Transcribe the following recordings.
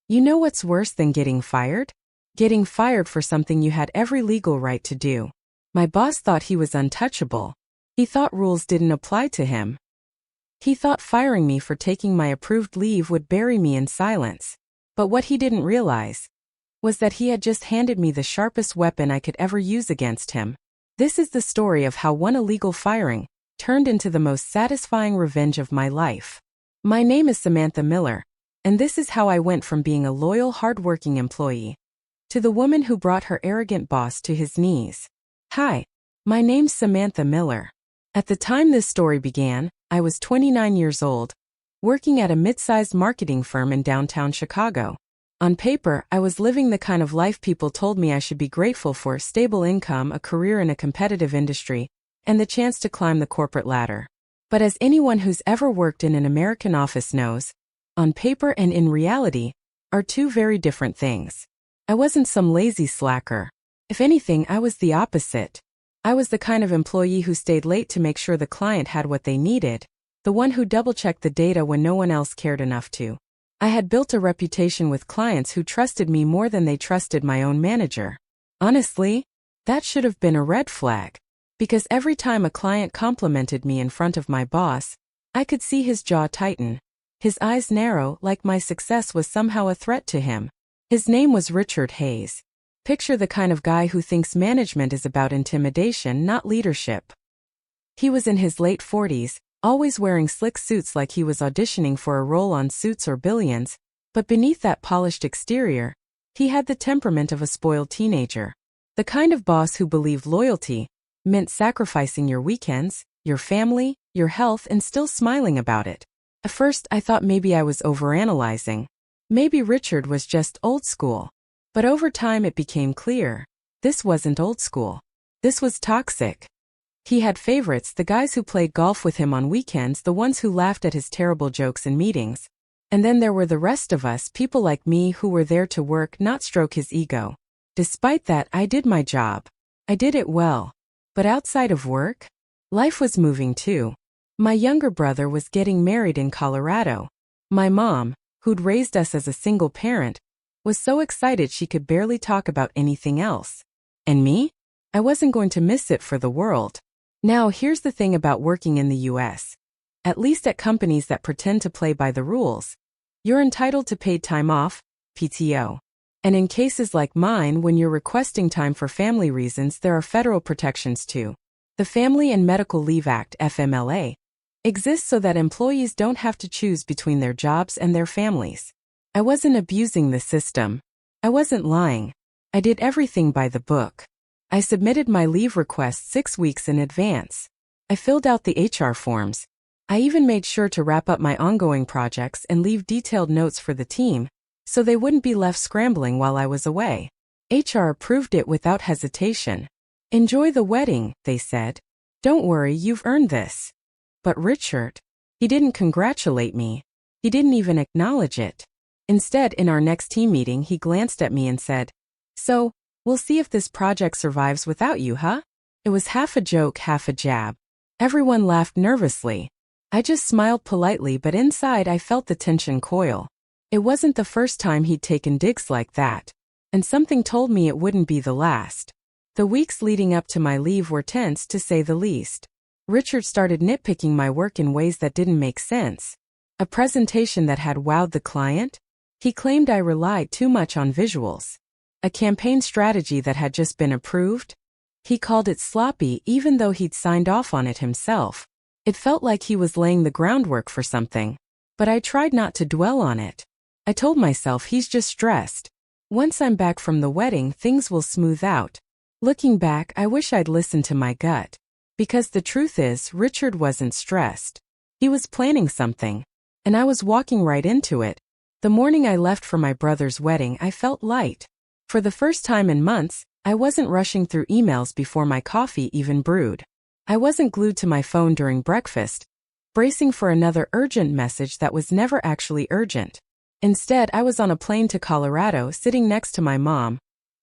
You know what's worse than getting fired? Getting fired for something you had every legal right to do. My boss thought he was untouchable. He thought rules didn't apply to him. He thought firing me for taking my approved leave would bury me in silence. But what he didn't realize was that he had just handed me the sharpest weapon I could ever use against him. This is the story of how one illegal firing turned into the most satisfying revenge of my life. My name is Samantha Miller, and this is how I went from being a loyal, hardworking employee to the woman who brought her arrogant boss to his knees. Hi, my name's Samantha Miller. At the time this story began, I was 29 years old, working at a mid-sized marketing firm in downtown Chicago. On paper, I was living the kind of life people told me I should be grateful for: stable income, a career in a competitive industry, and the chance to climb the corporate ladder. But as anyone who's ever worked in an American office knows, on paper and in reality are two very different things. I wasn't some lazy slacker. If anything, I was the opposite. I was the kind of employee who stayed late to make sure the client had what they needed, the one who double-checked the data when no one else cared enough to. I had built a reputation with clients who trusted me more than they trusted my own manager. Honestly, that should have been a red flag. Because every time a client complimented me in front of my boss, I could see his jaw tighten, his eyes narrow, like my success was somehow a threat to him. His name was Richard Hayes. Picture the kind of guy who thinks management is about intimidation, not leadership. He was in his late 40s, always wearing slick suits like he was auditioning for a role on Suits or Billions, but beneath that polished exterior, he had the temperament of a spoiled teenager. The kind of boss who believed loyalty meant sacrificing your weekends, your family, your health, and still smiling about it. At first, I thought maybe I was overanalyzing. Maybe Richard was just old school. But over time it became clear. This wasn't old school. This was toxic. He had favorites, the guys who played golf with him on weekends, the ones who laughed at his terrible jokes in meetings. And then there were the rest of us, people like me who were there to work, not stroke his ego. Despite that, I did my job. I did it well. But outside of work, life was moving too. My younger brother was getting married in Colorado. My mom, who'd raised us as a single parent, was so excited she could barely talk about anything else. And me? I wasn't going to miss it for the world. Now, here's the thing about working in the US. At least at companies that pretend to play by the rules, you're entitled to paid time off, PTO. And in cases like mine, when you're requesting time for family reasons, there are federal protections too. The Family and Medical Leave Act, FMLA, exists so that employees don't have to choose between their jobs and their families. I wasn't abusing the system. I wasn't lying. I did everything by the book. I submitted my leave request 6 weeks in advance. I filled out the HR forms. I even made sure to wrap up my ongoing projects and leave detailed notes for the team, so they wouldn't be left scrambling while I was away. HR approved it without hesitation. Enjoy the wedding, they said. Don't worry, you've earned this. But Richard, he didn't congratulate me. He didn't even acknowledge it. Instead, in our next team meeting, he glanced at me and said, "So, we'll see if this project survives without you, huh?" It was half a joke, half a jab. Everyone laughed nervously. I just smiled politely, but inside I felt the tension coil. It wasn't the first time he'd taken digs like that, and something told me it wouldn't be the last. The weeks leading up to my leave were tense, to say the least. Richard started nitpicking my work in ways that didn't make sense. A presentation that had wowed the client? He claimed I relied too much on visuals. A campaign strategy that had just been approved? He called it sloppy even though he'd signed off on it himself. It felt like he was laying the groundwork for something. But I tried not to dwell on it. I told myself he's just stressed. Once I'm back from the wedding, things will smooth out. Looking back, I wish I'd listened to my gut. Because the truth is, Richard wasn't stressed. He was planning something. And I was walking right into it. The morning I left for my brother's wedding, I felt light. For the first time in months, I wasn't rushing through emails before my coffee even brewed. I wasn't glued to my phone during breakfast, bracing for another urgent message that was never actually urgent. Instead, I was on a plane to Colorado, sitting next to my mom,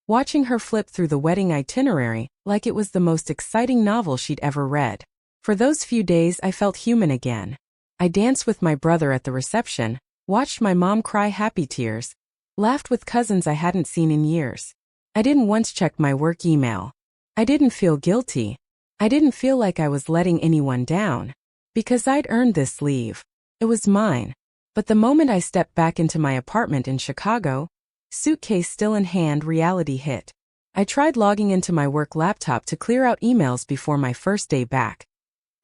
watching her flip through the wedding itinerary like it was the most exciting novel she'd ever read. For those few days, I felt human again. I danced with my brother at the reception, watched my mom cry happy tears, laughed with cousins I hadn't seen in years. I didn't once check my work email. I didn't feel guilty. I didn't feel like I was letting anyone down. Because I'd earned this leave. It was mine. But the moment I stepped back into my apartment in Chicago, suitcase still in hand, reality hit. I tried logging into my work laptop to clear out emails before my first day back.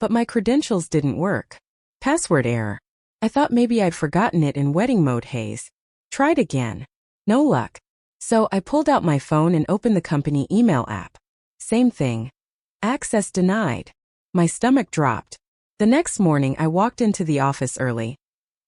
But my credentials didn't work. Password error. I thought maybe I'd forgotten it in wedding mode haze. Tried again. No luck. So I pulled out my phone and opened the company email app. Same thing. Access denied. My stomach dropped. The next morning I walked into the office early,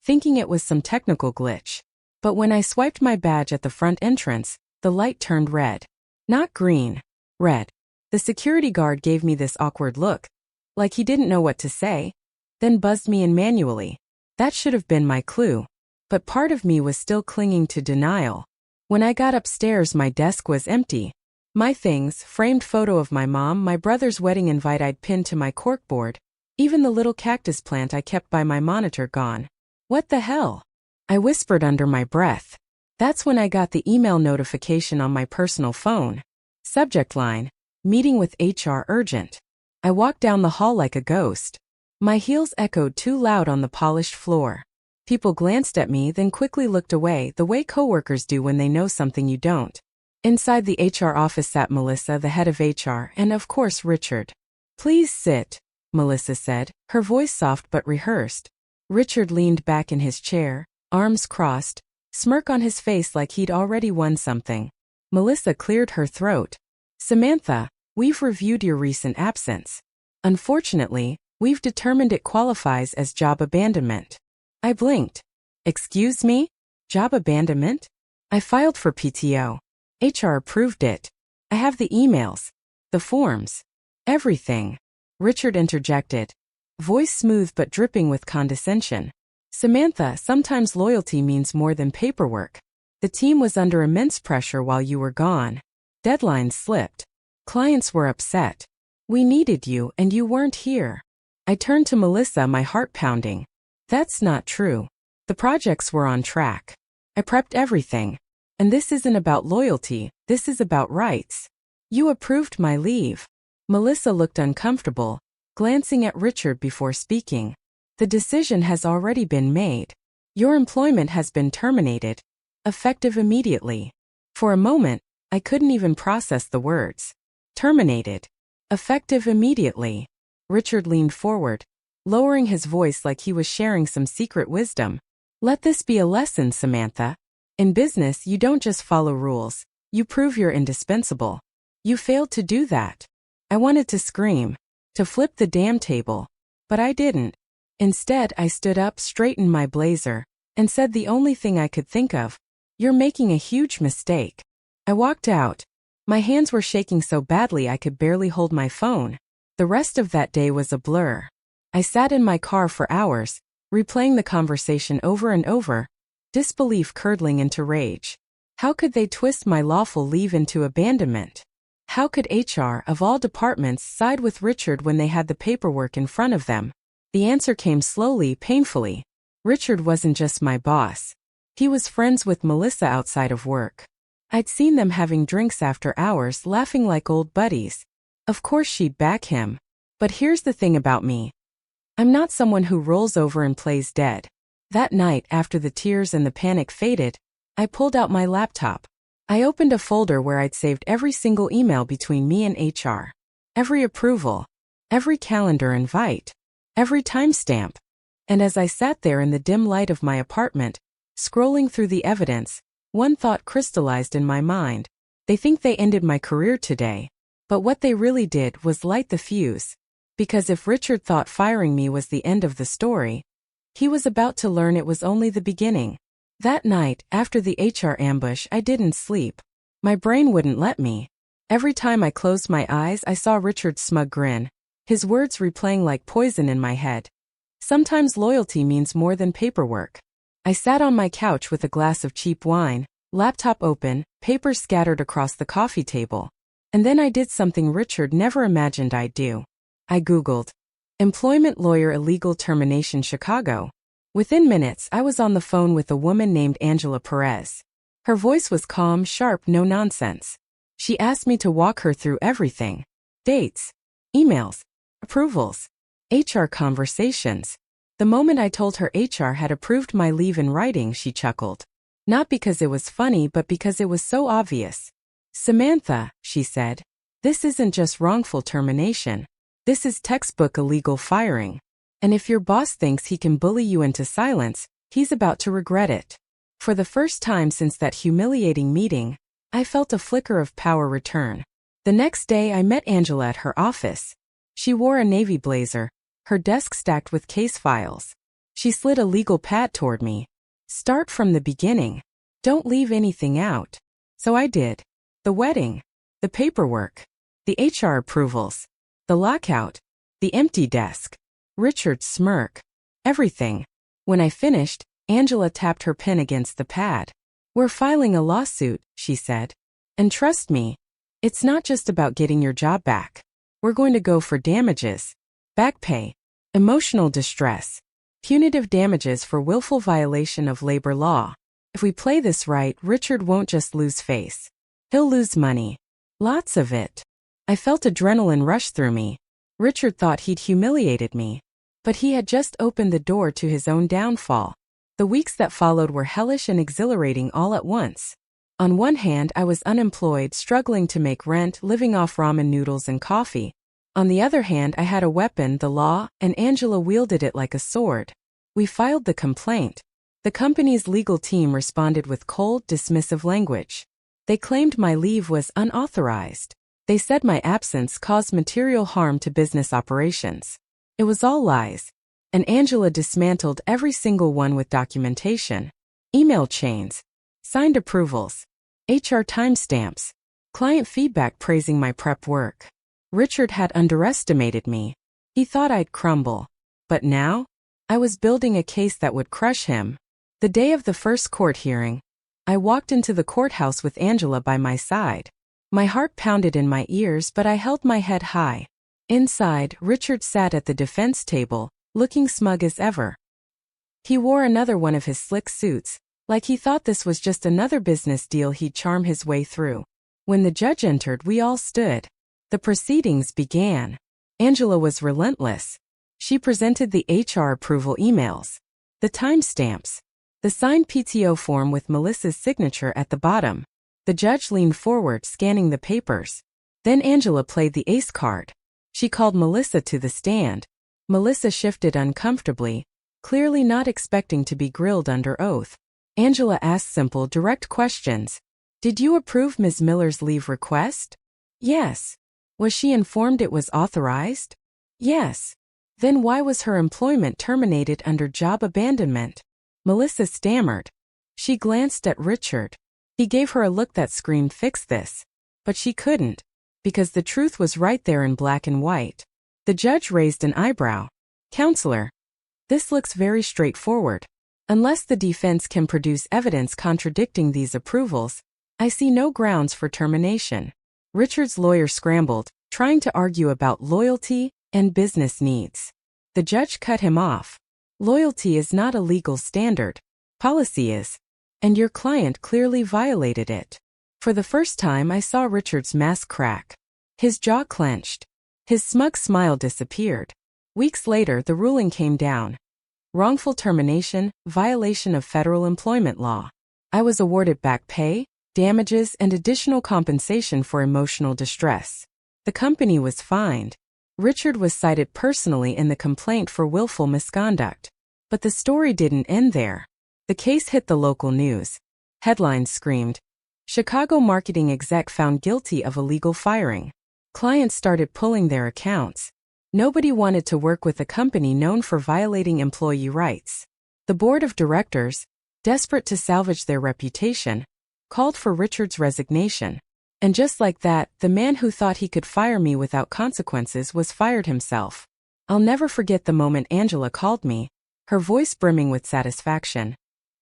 thinking it was some technical glitch. But when I swiped my badge at the front entrance, the light turned red. Not green. Red. The security guard gave me this awkward look, like he didn't know what to say, then buzzed me in manually. That should have been my clue. But part of me was still clinging to denial. When I got upstairs, my desk was empty. My things, framed photo of my mom, my brother's wedding invite I'd pinned to my corkboard, even the little cactus plant I kept by my monitor, gone. What the hell? I whispered under my breath. That's when I got the email notification on my personal phone. Subject line, meeting with HR urgent. I walked down the hall like a ghost. My heels echoed too loud on the polished floor. People glanced at me, then quickly looked away, the way coworkers do when they know something you don't. Inside the HR office sat Melissa, the head of HR, and of course Richard. Please sit, Melissa said, her voice soft but rehearsed. Richard leaned back in his chair, arms crossed, smirk on his face like he'd already won something. Melissa cleared her throat. Samantha, we've reviewed your recent absence. Unfortunately, we've determined it qualifies as job abandonment. I blinked. Excuse me? Job abandonment? I filed for PTO. HR approved it. I have the emails, the forms, everything. Richard interjected, voice smooth but dripping with condescension. Samantha, sometimes loyalty means more than paperwork. The team was under immense pressure while you were gone. Deadlines slipped. Clients were upset. We needed you and you weren't here. I turned to Melissa, my heart pounding. That's not true. The projects were on track. I prepped everything. And this isn't about loyalty, this is about rights. You approved my leave. Melissa looked uncomfortable, glancing at Richard before speaking. The decision has already been made. Your employment has been terminated. Effective immediately. For a moment, I couldn't even process the words. Terminated. Effective immediately. Richard leaned forward, lowering his voice like he was sharing some secret wisdom. Let this be a lesson, Samantha. In business, you don't just follow rules, you prove you're indispensable. You failed to do that. I wanted to scream, to flip the damn table, but I didn't. Instead, I stood up, straightened my blazer, and said the only thing I could think of. You're making a huge mistake. I walked out. My hands were shaking so badly I could barely hold my phone. The rest of that day was a blur. I sat in my car for hours, replaying the conversation over and over, disbelief curdling into rage. How could they twist my lawful leave into abandonment? How could HR, of all departments, side with Richard when they had the paperwork in front of them? The answer came slowly, painfully. Richard wasn't just my boss. He was friends with Melissa outside of work. I'd seen them having drinks after hours, laughing like old buddies. Of course she'd back him. But here's the thing about me. I'm not someone who rolls over and plays dead. That night, after the tears and the panic faded, I pulled out my laptop. I opened a folder where I'd saved every single email between me and HR. Every approval. Every calendar invite. Every timestamp. And as I sat there in the dim light of my apartment, scrolling through the evidence, one thought crystallized in my mind. They think they ended my career today. But what they really did was light the fuse. Because if Richard thought firing me was the end of the story, he was about to learn it was only the beginning. That night, after the HR ambush, I didn't sleep. My brain wouldn't let me. Every time I closed my eyes, I saw Richard's smug grin, his words replaying like poison in my head. Sometimes loyalty means more than paperwork. I sat on my couch with a glass of cheap wine, laptop open, papers scattered across the coffee table. And then I did something Richard never imagined I'd do. I Googled, employment lawyer illegal termination Chicago. Within minutes, I was on the phone with a woman named Angela Perez. Her voice was calm, sharp, no nonsense. She asked me to walk her through everything. Dates, emails, approvals, HR conversations. The moment I told her HR had approved my leave in writing, she chuckled. Not because it was funny, but because it was so obvious. "Samantha," she said, "this isn't just wrongful termination. This is textbook illegal firing. And if your boss thinks he can bully you into silence, he's about to regret it." For the first time since that humiliating meeting, I felt a flicker of power return. The next day I met Angela at her office. She wore a navy blazer, her desk stacked with case files. She slid a legal pad toward me. "Start from the beginning. Don't leave anything out." So I did. The wedding, the paperwork, the HR approvals, the lockout, the empty desk, Richard's smirk, everything. When I finished, Angela tapped her pen against the pad. "We're filing a lawsuit," she said. "And trust me, it's not just about getting your job back. We're going to go for damages, back pay, emotional distress, punitive damages for willful violation of labor law. If we play this right, Richard won't just lose face. He'll lose money. Lots of it." I felt adrenaline rush through me. Richard thought he'd humiliated me. But he had just opened the door to his own downfall. The weeks that followed were hellish and exhilarating all at once. On one hand, I was unemployed, struggling to make rent, living off ramen noodles and coffee. On the other hand, I had a weapon, the law, and Angela wielded it like a sword. We filed the complaint. The company's legal team responded with cold, dismissive language. They claimed my leave was unauthorized. They said my absence caused material harm to business operations. It was all lies. And Angela dismantled every single one with documentation, email chains, signed approvals, HR timestamps, client feedback praising my prep work. Richard had underestimated me. He thought I'd crumble. But now, I was building a case that would crush him. The day of the first court hearing, I walked into the courthouse with Angela by my side. My heart pounded in my ears, but I held my head high. Inside, Richard sat at the defense table, looking smug as ever. He wore another one of his slick suits, like he thought this was just another business deal he'd charm his way through. When the judge entered, we all stood. The proceedings began. Angela was relentless. She presented the HR approval emails, the timestamps, the signed PTO form with Melissa's signature at the bottom. The judge leaned forward, scanning the papers. Then Angela played the ace card. She called Melissa to the stand. Melissa shifted uncomfortably, clearly not expecting to be grilled under oath. Angela asked simple, direct questions. "Did you approve Ms. Miller's leave request?" "Yes." "Was she informed it was authorized?" "Yes." "Then why was her employment terminated under job abandonment?" Melissa stammered. She glanced at Richard. He gave her a look that screamed, "Fix this." But she couldn't, because the truth was right there in black and white. The judge raised an eyebrow. "Counselor, this looks very straightforward. Unless the defense can produce evidence contradicting these approvals, I see no grounds for termination." Richard's lawyer scrambled, trying to argue about loyalty and business needs. The judge cut him off. "Loyalty is not a legal standard. Policy is. And your client clearly violated it." For the first time, I saw Richard's mask crack. His jaw clenched. His smug smile disappeared. Weeks later, the ruling came down. Wrongful termination, violation of federal employment law. I was awarded back pay, damages, and additional compensation for emotional distress. The company was fined. Richard was cited personally in the complaint for willful misconduct. But the story didn't end there. The case hit the local news. Headlines screamed, "Chicago marketing exec found guilty of illegal firing." Clients started pulling their accounts. Nobody wanted to work with a company known for violating employee rights. The board of directors, desperate to salvage their reputation, called for Richard's resignation. And just like that, the man who thought he could fire me without consequences was fired himself. I'll never forget the moment Angela called me, her voice brimming with satisfaction.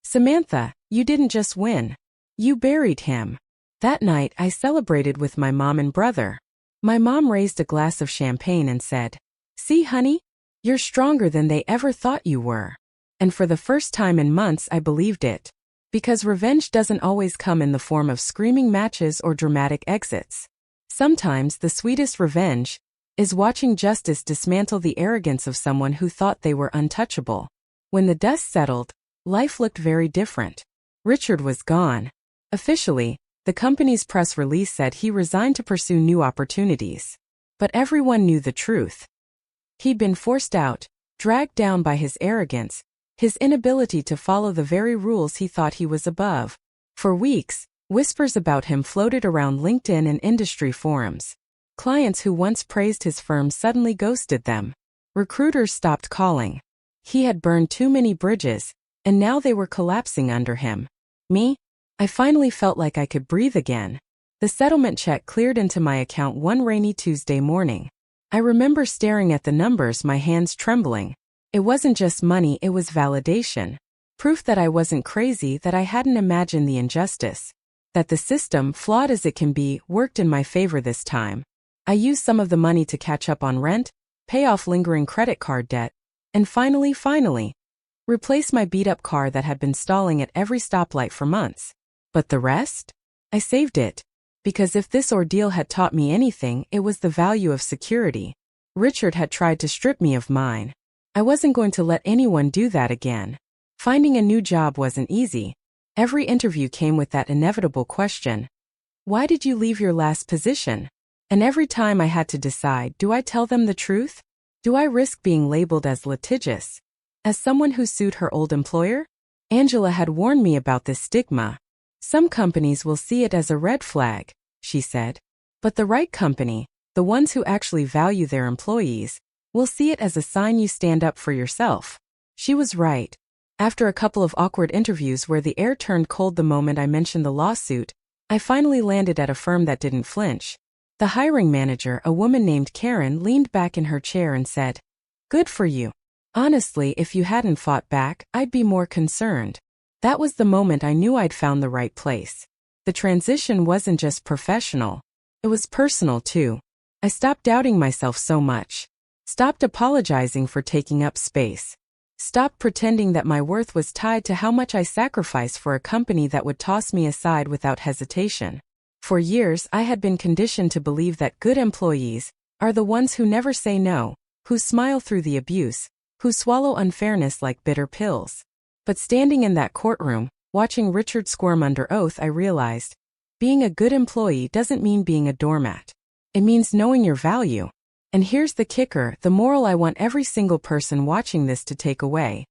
"Samantha, you didn't just win. You buried him." That night, I celebrated with my mom and brother. My mom raised a glass of champagne and said, "See, honey? You're stronger than they ever thought you were." And for the first time in months, I believed it. Because revenge doesn't always come in the form of screaming matches or dramatic exits. Sometimes the sweetest revenge is watching justice dismantle the arrogance of someone who thought they were untouchable. When the dust settled, life looked very different. Richard was gone. Officially, the company's press release said he resigned to pursue new opportunities. But everyone knew the truth. He'd been forced out, dragged down by his arrogance, his inability to follow the very rules he thought he was above. For weeks, whispers about him floated around LinkedIn and industry forums. Clients who once praised his firm suddenly ghosted them. Recruiters stopped calling. He had burned too many bridges, and now they were collapsing under him. Me? I finally felt like I could breathe again. The settlement check cleared into my account one rainy Tuesday morning. I remember staring at the numbers, my hands trembling. It wasn't just money, it was validation. Proof that I wasn't crazy, that I hadn't imagined the injustice. That the system, flawed as it can be, worked in my favor this time. I used some of the money to catch up on rent, pay off lingering credit card debt, and finally, replace my beat-up car that had been stalling at every stoplight for months. But the rest? I saved it. Because if this ordeal had taught me anything, it was the value of security. Richard had tried to strip me of mine. I wasn't going to let anyone do that again. Finding a new job wasn't easy. Every interview came with that inevitable question. Why did you leave your last position? And every time I had to decide, do I tell them the truth? Do I risk being labeled as litigious? As someone who sued her old employer? Angela had warned me about this stigma. Some companies will see it as a red flag, she said. But the right company, the ones who actually value their employees, will see it as a sign you stand up for yourself. She was right. After a couple of awkward interviews where the air turned cold the moment I mentioned the lawsuit, I finally landed at a firm that didn't flinch. The hiring manager, a woman named Karen, leaned back in her chair and said, "Good for you. Honestly, if you hadn't fought back, I'd be more concerned." That was the moment I knew I'd found the right place. The transition wasn't just professional. It was personal too. I stopped doubting myself so much. Stopped apologizing for taking up space. Stopped pretending that my worth was tied to how much I sacrificed for a company that would toss me aside without hesitation. For years, I had been conditioned to believe that good employees are the ones who never say no, who smile through the abuse, who swallow unfairness like bitter pills. But standing in that courtroom, watching Richard squirm under oath, I realized, being a good employee doesn't mean being a doormat. It means knowing your value. And here's the kicker, the moral I want every single person watching this to take away.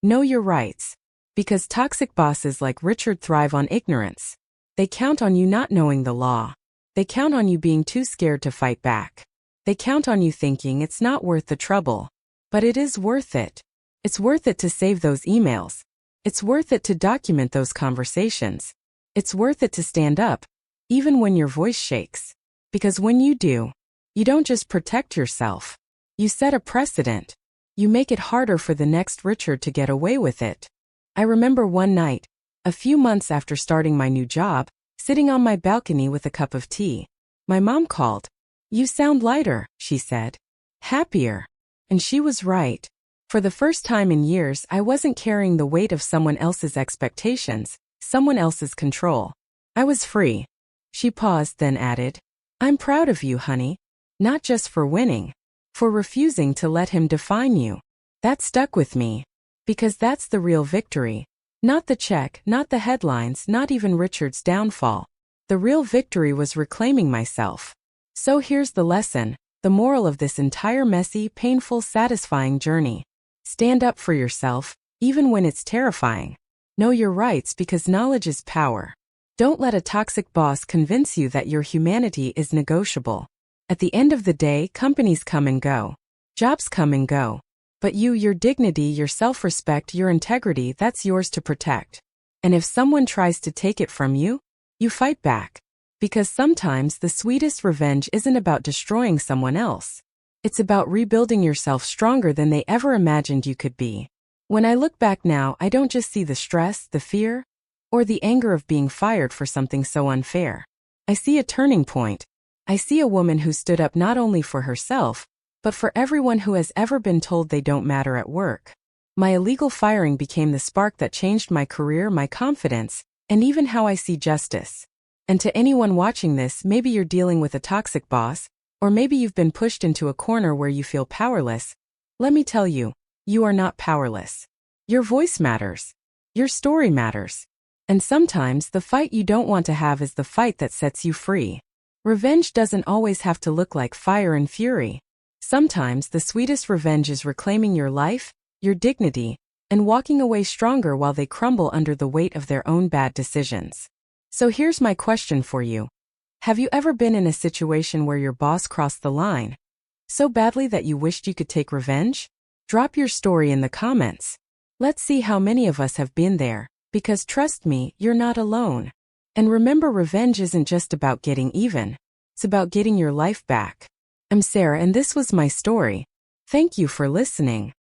Know your rights. Because toxic bosses like Richard thrive on ignorance. They count on you not knowing the law. They count on you being too scared to fight back. They count on you thinking it's not worth the trouble. But it is worth it. It's worth it to save those emails. It's worth it to document those conversations. It's worth it to stand up, even when your voice shakes. Because when you do, you don't just protect yourself. You set a precedent. You make it harder for the next Richard to get away with it. I remember one night, a few months after starting my new job, sitting on my balcony with a cup of tea. My mom called. "You sound lighter," she said. "Happier." And she was right. For the first time in years, I wasn't carrying the weight of someone else's expectations, someone else's control. I was free. She paused, then added, "I'm proud of you, honey. Not just for winning, for refusing to let him define you." That stuck with me. Because that's the real victory. Not the check, not the headlines, not even Richard's downfall. The real victory was reclaiming myself. So here's the lesson, the moral of this entire messy, painful, satisfying journey. Stand up for yourself, even when it's terrifying. Know your rights because knowledge is power. Don't let a toxic boss convince you that your humanity is negotiable. At the end of the day, companies come and go. Jobs come and go. But you, your dignity, your self-respect, your integrity, that's yours to protect. And if someone tries to take it from you, you fight back. Because sometimes the sweetest revenge isn't about destroying someone else. It's about rebuilding yourself stronger than they ever imagined you could be. When I look back now, I don't just see the stress, the fear, or the anger of being fired for something so unfair. I see a turning point. I see a woman who stood up not only for herself, but for everyone who has ever been told they don't matter at work. My illegal firing became the spark that changed my career, my confidence, and even how I see justice. And to anyone watching this, maybe you're dealing with a toxic boss, or maybe you've been pushed into a corner where you feel powerless. Let me tell you, you are not powerless. Your voice matters. Your story matters. And sometimes the fight you don't want to have is the fight that sets you free. Revenge doesn't always have to look like fire and fury. Sometimes the sweetest revenge is reclaiming your life, your dignity, and walking away stronger while they crumble under the weight of their own bad decisions. So here's my question for you. Have you ever been in a situation where your boss crossed the line so badly that you wished you could take revenge? Drop your story in the comments. Let's see how many of us have been there, because trust me, you're not alone. And remember, revenge isn't just about getting even. It's about getting your life back. I'm Sarah, and this was my story. Thank you for listening.